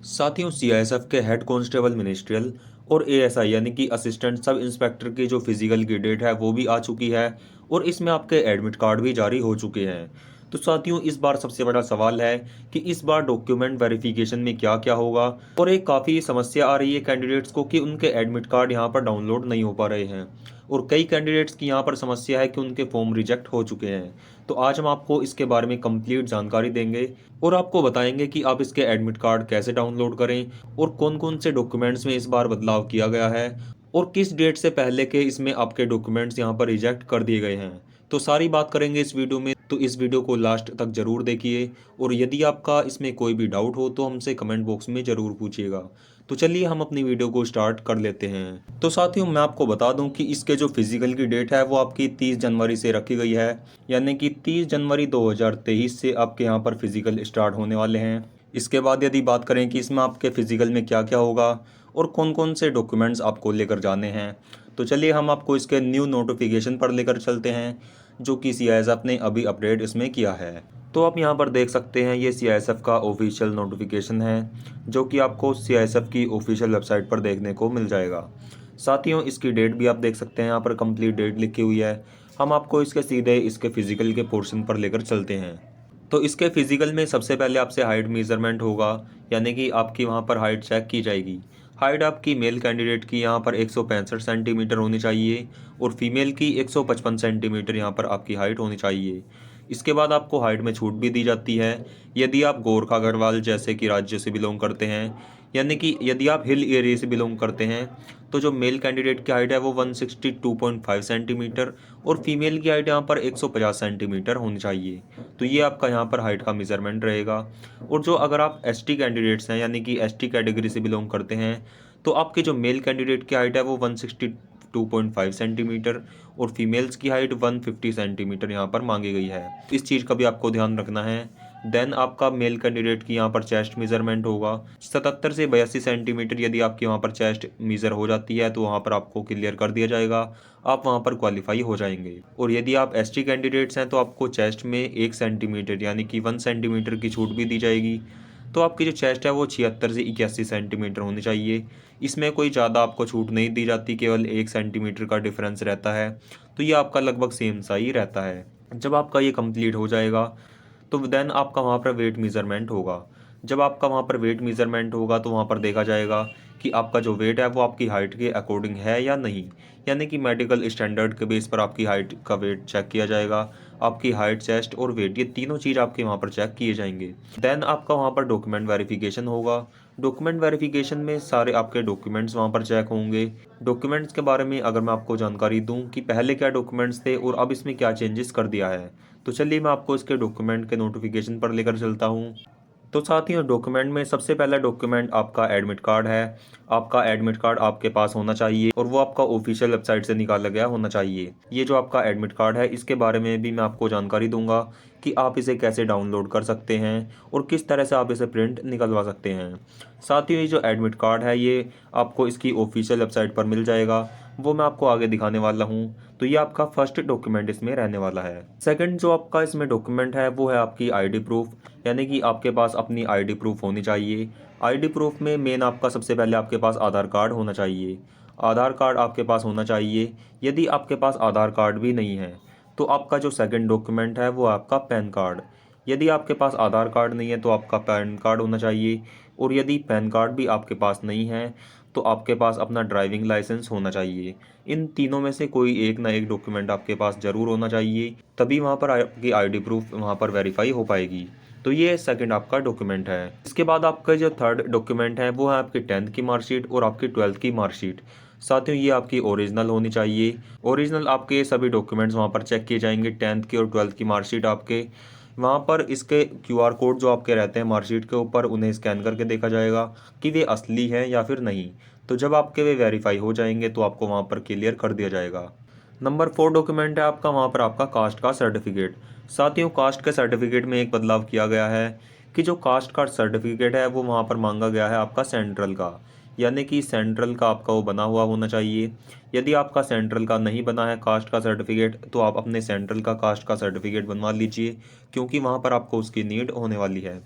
साथियों, सीआईएसएफ के head constable ministerial और एएसआई यानी कि असिस्टेंट सब इंस्पेक्टर की जो फिजिकल की डेट है वो भी आ चुकी है और इसमें आपके एडमिट कार्ड भी जारी हो चुके हैं। तो साथियों, इस बार सबसे बड़ा सवाल है कि इस बार डॉक्यूमेंट वेरिफिकेशन में क्या क्या होगा। और एक काफ़ी समस्या आ रही है कैंडिडेट्स को कि उनके एडमिट कार्ड यहाँ पर डाउनलोड नहीं हो पा रहे हैं और कई कैंडिडेट्स की यहाँ पर समस्या है कि उनके फॉर्म रिजेक्ट हो चुके हैं। तो आज हम आपको इसके बारे में कंप्लीट जानकारी देंगे और आपको बताएंगे कि आप इसके एडमिट कार्ड कैसे डाउनलोड करें और कौन कौन से डॉक्यूमेंट्स में इस बार बदलाव किया गया है और किस डेट से पहले के इसमें आपके डॉक्यूमेंट्स यहाँ पर रिजेक्ट कर दिए गए हैं। तो सारी बात करेंगे इस वीडियो में, तो इस वीडियो को लास्ट तक जरूर देखिए और यदि आपका इसमें कोई भी डाउट हो तो हमसे कमेंट बॉक्स में ज़रूर पूछिएगा। तो चलिए हम अपनी वीडियो को स्टार्ट कर लेते हैं। तो साथियों, मैं आपको बता दूं कि इसके जो फिजिकल की डेट है वो आपकी 30 जनवरी से रखी गई है, यानी कि 30 जनवरी 2023 से आपके यहाँ पर फिजिकल स्टार्ट होने वाले हैं। इसके बाद यदि बात करें कि इसमें आपके फिजिकल में क्या क्या होगा और कौन कौन से डॉक्यूमेंट्स आपको लेकर जाने हैं, तो चलिए हम आपको इसके न्यू नोटिफिकेशन पर लेकर चलते हैं जो कि सीआईएसएफ ने अभी अपडेट इसमें किया है। तो आप यहाँ पर देख सकते हैं, ये सीआईएसएफ का ऑफिशियल नोटिफिकेशन है जो कि आपको सीआईएसएफ की ऑफिशियल वेबसाइट पर देखने को मिल जाएगा। साथियों, इसकी डेट भी आप देख सकते हैं, यहाँ पर कंप्लीट डेट लिखी हुई है। हम आपको इसके सीधे इसके फिजिकल के पोर्शन पर लेकर चलते हैं। तो इसके फिजिकल में सबसे पहले आपसे हाइट मेजरमेंट होगा, यानी कि आपकी वहाँ पर हाइट चेक की जाएगी। हाइट आपकी मेल कैंडिडेट की यहाँ पर 165 सेंटीमीटर होनी चाहिए और फीमेल की 155 सेंटीमीटर यहाँ पर आपकी हाइट होनी चाहिए। इसके बाद आपको हाइट में छूट भी दी जाती है यदि आप गोरखा गढ़वाल जैसे कि राज्य से बिलोंग करते हैं, यानी कि यदि आप हिल एरिया से बिलोंग करते हैं तो जो मेल कैंडिडेट की हाइट है वो 162.5 सेंटीमीटर और फीमेल की हाइट यहाँ पर 150 सेंटीमीटर होनी चाहिए। तो ये आपका यहाँ पर हाइट का मेजरमेंट रहेगा। और जो अगर आप एसटी कैंडिडेट्स हैं यानी कि एसटी कैटेगरी से बिलोंग करते हैं तो आपके जो मेल कैंडिडेट की हाइट है वो 162.5 सेंटीमीटर और फीमेल्स की हाइट 150 सेंटीमीटर यहाँ पर मांगी गई है। इस चीज़ का भी आपको ध्यान रखना है। देन आपका मेल कैंडिडेट की यहाँ पर चेस्ट मेजरमेंट होगा 77 से 82 सेंटीमीटर। यदि आपकी वहाँ पर चेस्ट मेजर हो जाती है तो वहाँ पर आपको क्लियर कर दिया जाएगा, आप वहाँ पर क्वालिफाई हो जाएंगे। और यदि आप एसटी कैंडिडेट्स हैं तो आपको चेस्ट में 1 सेंटीमीटर यानी कि 1 सेंटीमीटर की छूट भी दी जाएगी। तो आपकी जो चेस्ट है वो 76 से 81 सेंटीमीटर होनी चाहिए। इसमें कोई ज़्यादा आपको छूट नहीं दी जाती, केवल 1 सेंटीमीटर का डिफरेंस रहता है। तो ये आपका लगभग सेम सा ही रहता है। जब आपका ये कंप्लीट हो जाएगा तो देन आपका वहाँ पर वेट मेजरमेंट होगा। जब आपका वहाँ पर वेट मेजरमेंट होगा तो वहाँ पर देखा जाएगा कि आपका जो वेट है वो आपकी हाइट के अकॉर्डिंग है या नहीं, यानी कि मेडिकल स्टैंडर्ड के बेस पर आपकी हाइट का वेट चेक किया जाएगा। आपकी हाइट, चेस्ट और वेट, ये तीनों चीज़ आपके वहाँ पर चेक किए जाएंगे। देन आपका वहाँ पर डॉक्यूमेंट वेरिफिकेशन होगा। डॉक्यूमेंट वेरिफिकेशन में सारे आपके डॉक्यूमेंट्स वहाँ पर चेक होंगे। डॉक्यूमेंट्स के बारे में अगर मैं आपको जानकारी दूँ कि पहले क्या डॉक्यूमेंट्स थे और अब इसमें क्या चेंजेस कर दिया है, तो चलिए मैं आपको इसके डॉक्यूमेंट के नोटिफिकेशन पर लेकर चलता हूँ। तो साथियों, डॉक्यूमेंट में सबसे पहला डॉक्यूमेंट आपका एडमिट कार्ड है। आपका एडमिट कार्ड आपके पास होना चाहिए और वो आपका ऑफिशियल वेबसाइट से निकाला गया होना चाहिए। ये जो आपका एडमिट कार्ड है इसके बारे में भी मैं आपको जानकारी दूंगा कि आप इसे कैसे डाउनलोड कर सकते हैं और किस तरह से आप इसे प्रिंट निकलवा सकते हैं। साथियों, ये जो एडमिट कार्ड है ये आपको इसकी ऑफिशियल वेबसाइट पर मिल जाएगा, वो मैं आपको आगे दिखाने वाला हूँ। तो ये आपका फर्स्ट डॉक्यूमेंट इसमें रहने वाला है। सेकंड जो आपका इसमें डॉक्यूमेंट है वो है आपकी आईडी प्रूफ, यानी कि आपके पास अपनी आईडी प्रूफ होनी चाहिए। आईडी प्रूफ में मेन आपका सबसे पहले आपके पास आधार कार्ड होना चाहिए। आधार कार्ड आपके पास होना चाहिए। यदि आपके पास आधार कार्ड भी नहीं है तो आपका जो सेकंड डॉक्यूमेंट है वो आपका पैन कार्ड। यदि आपके पास आधार कार्ड नहीं है तो आपका पैन कार्ड होना चाहिए और यदि पैन कार्ड भी आपके पास नहीं है तो आपके पास अपना ड्राइविंग लाइसेंस होना चाहिए। इन तीनों में से कोई एक ना एक डॉक्यूमेंट आपके पास ज़रूर होना चाहिए, तभी वहाँ पर आपकी आईडी प्रूफ वहाँ पर वेरीफाई हो पाएगी। तो ये सेकंड आपका डॉक्यूमेंट है। इसके बाद आपका जो थर्ड डॉक्यूमेंट है वो है आपकी 10th की मार्कशीट और आपकी 12th की मार्कशीट। साथियों, ये आपकी ओरिजिनल होनी चाहिए। ओरिजिनल आपके सभी डॉक्यूमेंट्स वहाँ पर चेक किए जाएंगे। 10th की और 12th की मार्कशीट आपके वहाँ पर इसके क्यूआर कोड जो आपके रहते हैं मार्कशीट के ऊपर, उन्हें स्कैन करके देखा जाएगा कि वे असली हैं या फिर नहीं। तो जब आपके वे वेरीफाई हो जाएंगे तो आपको वहाँ पर क्लियर कर दिया जाएगा। नंबर 4 डॉक्यूमेंट है आपका वहाँ पर आपका कास्ट का सर्टिफिकेट। साथियों, कास्ट के सर्टिफिकेट में एक बदलाव किया गया है कि जो कास्ट का सर्टिफिकेट है वो वहाँ पर मांगा गया है आपका सेंट्रल का, यानी कि सेंट्रल का आपका वो बना हुआ होना चाहिए। यदि आपका सेंट्रल का नहीं बना है कास्ट का सर्टिफिकेट तो आप अपने सेंट्रल का कास्ट का सर्टिफिकेट बनवा लीजिए, क्योंकि वहाँ पर आपको उसकी नीड होने वाली है।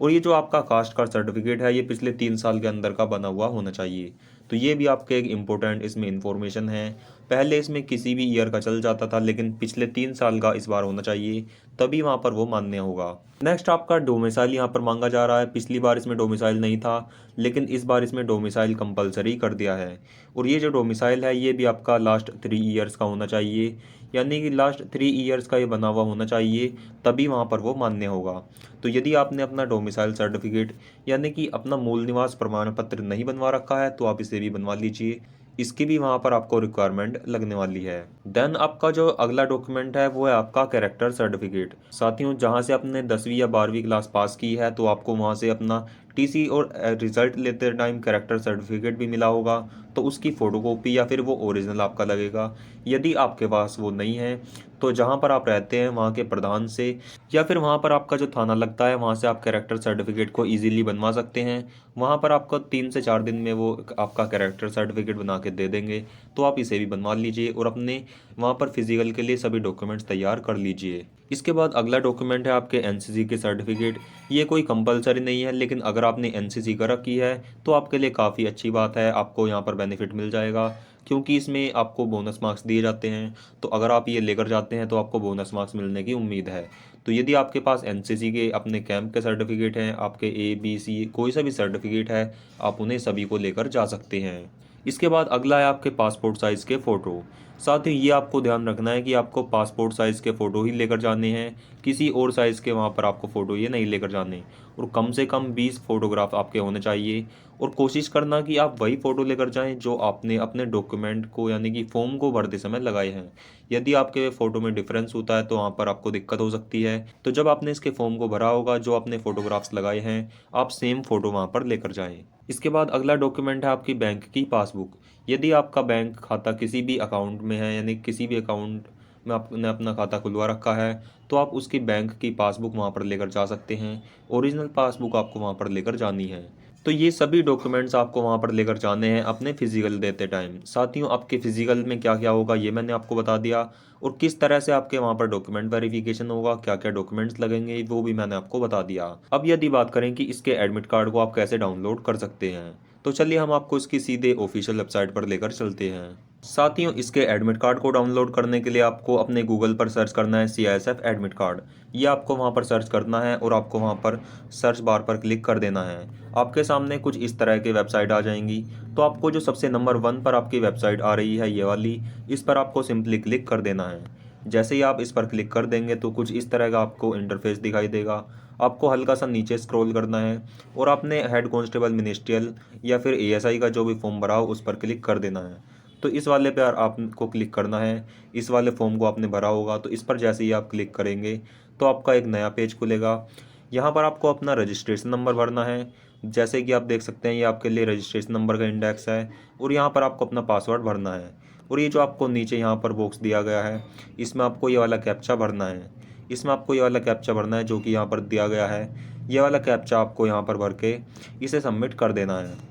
और ये जो आपका कास्ट का सर्टिफिकेट है ये पिछले 3 साल के अंदर का बना हुआ होना चाहिए। तो ये भी आपके एक इम्पोर्टेंट इसमें इन्फॉर्मेशन है। पहले इसमें किसी भी ईयर का चल जाता था, लेकिन पिछले 3 साल का इस बार होना चाहिए, तभी वहाँ पर वो मान्य होगा। नेक्स्ट आपका डोमिसाइल यहाँ पर मांगा जा रहा है। पिछली बार इसमें डोमिसाइल नहीं था, लेकिन इस बार इसमें डोमिसाइल कंपलसरी कर दिया है। और ये जो डोमिसाइल है ये भी आपका लास्ट 3 ईयर्स का होना चाहिए, यानी कि लास्ट 3 ईयर्स का ये बना हुआ होना चाहिए, तभी वहाँ पर वो मान्य होगा। तो यदि आपने अपना डोमिसाइल सर्टिफिकेट यानी कि अपना मूल निवास प्रमाण पत्र नहीं बनवा रखा है तो आप इसे भी बनवा लीजिए। इसकी भी वहाँ पर आपको रिक्वायरमेंट लगने वाली है। देन आपका जो अगला डॉक्यूमेंट है वो है आपका कैरेक्टर सर्टिफिकेट। साथियों, जहाँ से आपने 10वीं या 12वीं क्लास पास की है तो आपको वहाँ से अपना टीसी और रिजल्ट लेते टाइम कैरेक्टर सर्टिफिकेट भी मिला होगा, तो उसकी फ़ोटोकॉपी या फिर वो ओरिजिनल आपका लगेगा। यदि आपके पास वो नहीं है तो जहाँ पर आप रहते हैं वहाँ के प्रधान से या फिर वहाँ पर आपका जो थाना लगता है वहाँ से आप कैरेक्टर सर्टिफिकेट को ईजिली बनवा सकते हैं। वहाँ पर आपको 3 से 4 दिन में वो आपका कैरेक्टर सर्टिफिकेट बना के दे देंगे, तो आप इसे भी बनवा लीजिए और अपने वहाँ पर फिजिकल के लिए सभी डॉक्यूमेंट्स तैयार कर लीजिए। इसके बाद अगला डॉक्यूमेंट है आपके एनसीसी के सर्टिफिकेट। ये कोई कंपलसरी नहीं है, लेकिन अगर आपने एनसीसी कर रखी है तो आपके लिए काफ़ी अच्छी बात है, आपको यहाँ पर बेनिफिट मिल जाएगा, क्योंकि इसमें आपको बोनस मार्क्स दिए जाते हैं। तो अगर आप ये लेकर जाते हैं तो आपको बोनस मार्क्स मिलने की उम्मीद है। तो यदि आपके पास एनसीसी के अपने कैंप के सर्टिफिकेट हैं, आपके ABC कोई सा भी सर्टिफिकेट है, आप उन्हें सभी को लेकर जा सकते हैं। इसके बाद अगला है आपके पासपोर्ट साइज़ के फ़ोटो। साथ ही ये आपको ध्यान रखना है कि आपको पासपोर्ट साइज़ के फ़ोटो ही लेकर जाने हैं, किसी और साइज़ के वहाँ पर आपको फ़ोटो ये नहीं लेकर जाने। और कम से कम 20 फ़ोटोग्राफ आपके होने चाहिए, और कोशिश करना कि आप वही फ़ोटो लेकर जाएं जो आपने अपने डॉक्यूमेंट को यानी कि फॉर्म को भरते समय लगाए हैं। यदि आपके फ़ोटो में डिफरेंस होता है तो वहाँ पर आपको दिक्कत हो सकती है। तो जब आपने इसके फॉर्म को भरा होगा, जो आपने फ़ोटोग्राफ्स लगाए हैं, आप सेम फ़ोटो वहाँ पर लेकर जाएँ। इसके बाद अगला डॉक्यूमेंट है आपकी बैंक की पासबुक। यदि आपका बैंक खाता किसी भी अकाउंट में है, यानी किसी भी अकाउंट में आपने अपना खाता खुलवा रखा है, तो आप उसकी बैंक की पासबुक वहाँ पर लेकर जा सकते हैं। ओरिजिनल पासबुक आपको वहाँ पर लेकर जानी है। तो ये सभी डॉक्यूमेंट्स आपको वहाँ पर लेकर जाने हैं अपने फिजिकल देते टाइम। साथियों, आपके फिजिकल में क्या क्या होगा ये मैंने आपको बता दिया, और किस तरह से आपके वहाँ पर डॉक्यूमेंट वेरिफिकेशन होगा, क्या क्या डॉक्यूमेंट्स लगेंगे, वो भी मैंने आपको बता दिया। अब यदि बात करें कि इसके एडमिट कार्ड को आप कैसे डाउनलोड कर सकते हैं, तो चलिए हम आपको इसकी सीधे ऑफिशियल वेबसाइट पर लेकर चलते हैं। साथियों, इसके एडमिट कार्ड को डाउनलोड करने के लिए आपको अपने गूगल पर सर्च करना है CISF एडमिट कार्ड। ये आपको वहाँ पर सर्च करना है और आपको वहाँ पर सर्च बार पर क्लिक कर देना है। आपके सामने कुछ इस तरह की वेबसाइट आ जाएंगी। तो आपको जो सबसे नंबर 1 पर आपकी वेबसाइट आ रही है ये वाली, इस पर आपको सिंपली क्लिक कर देना है। जैसे ही आप इस पर क्लिक कर देंगे तो कुछ इस तरह का आपको इंटरफेस दिखाई देगा। आपको हल्का सा नीचे स्क्रॉल करना है और आपने हेड कांस्टेबल मिनिस्ट्रियल या फिर ASI का जो भी फॉर्म भरा हो उस पर क्लिक कर देना है। तो इस वाले पे आपको क्लिक करना है। इस वाले फॉर्म को आपने भरा होगा, तो इस पर जैसे ही आप क्लिक करेंगे तो आपका एक नया पेज खुलेगा। यहाँ पर आपको अपना रजिस्ट्रेशन नंबर भरना है। जैसे कि आप देख सकते हैं ये आपके लिए रजिस्ट्रेशन नंबर का इंडेक्स है, और यहाँ पर आपको अपना पासवर्ड भरना है। और ये जो आपको नीचे यहाँ पर बॉक्स दिया गया है, इसमें आपको ये वाला कैप्चा भरना है। इसमें आपको ये वाला कैप्चा भरना है जो कि यहाँ पर दिया गया है। ये वाला कैप्चा आपको यहाँ पर भर के इसे सबमिट कर देना है।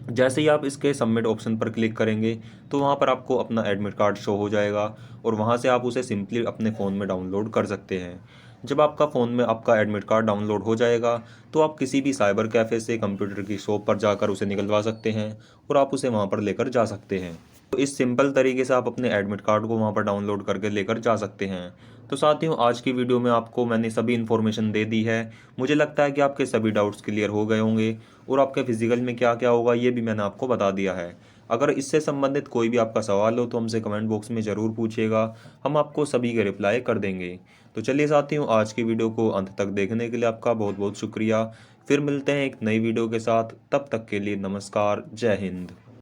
जैसे ही आप इसके सबमिट ऑप्शन पर क्लिक करेंगे तो वहाँ पर आपको अपना एडमिट कार्ड शो हो जाएगा, और वहाँ से आप उसे सिंपली अपने फ़ोन में डाउनलोड कर सकते हैं। जब आपका फ़ोन में आपका एडमिट कार्ड डाउनलोड हो जाएगा तो आप किसी भी साइबर कैफ़े से कंप्यूटर की शॉप पर जाकर उसे निकलवा सकते हैं और आप उसे वहाँ पर लेकर जा सकते हैं। तो इस सिंपल तरीके से आप अपने एडमिट कार्ड को वहाँ पर डाउनलोड करके लेकर जा सकते हैं। तो साथियों, आज की वीडियो में आपको मैंने सभी इन्फॉर्मेशन दे दी है। मुझे लगता है कि आपके सभी डाउट्स क्लियर हो गए होंगे, और आपके फिजिकल में क्या क्या होगा ये भी मैंने आपको बता दिया है। अगर इससे संबंधित कोई भी आपका सवाल हो तो हमसे कमेंट बॉक्स में ज़रूर पूछिएगा, हम आपको सभी के रिप्लाई कर देंगे। तो चलिए साथियों, आज की वीडियो को अंत तक देखने के लिए आपका बहुत बहुत शुक्रिया। फिर मिलते हैं एक नई वीडियो के साथ, तब तक के लिए नमस्कार, जय हिंद।